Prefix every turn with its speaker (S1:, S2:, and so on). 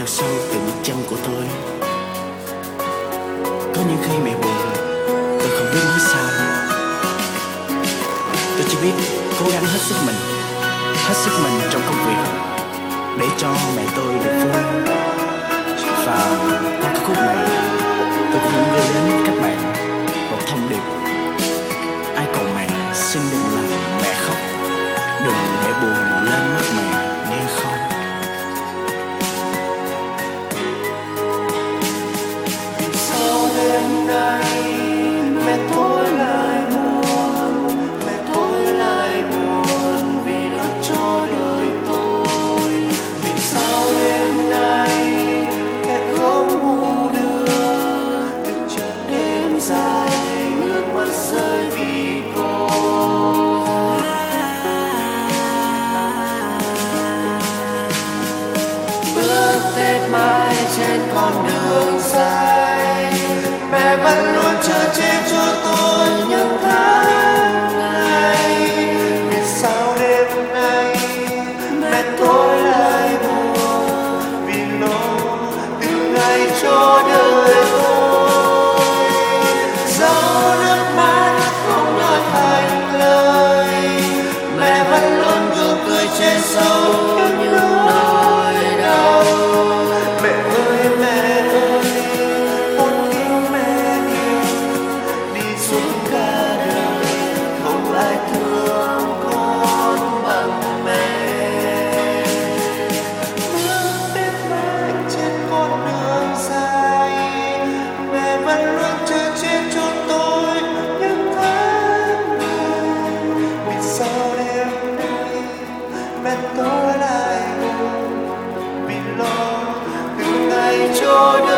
S1: đằng sau từng bước chân của tôi. Có những khi mẹ buồn, tôi không biết nói sao. Tôi chỉ biết cố gắng hết sức mình trong công việc để cho mẹ tôi được vui. Và qua ca khúc này, tôi cũng muốn gửi đến các bạn một thông điệp: ai cầu mẹ xin đừng làm mẹ khóc, đừng để buồn lên mắt mẹ, nghe không?
S2: Sao đêm nay mẹ tôi lại buồn, mẹ tôi lại buồn vì lo cho đời tôi. Vì sao đêm nay kẻ không ngủ được, từng chờ đêm dài nước mắt rơi vì con. Bước Tết mãi trên con đường dài, mẹ vẫn luôn chờ che cho tôi những tháng ngày. Vì sao đêm nay mẹ tôi lại buồn, vì lo từng ngày cho đời tôi. Dẫu nước mắt không nói thành lời, mẹ vẫn luôn nụ cười che sâu những nỗi đau. Mẹ ơi mẹ ơi, con yêu mẹ nhiều, đi suốt cả đời không ai thương con bằng mẹ. Bước đến mãi trên con đường dài, mẹ vẫn luôn chờ che cho tôi những tháng ngày. Vì sao đêm nay mẹ tôi lại buồn, vì lo từng ngày cho đời.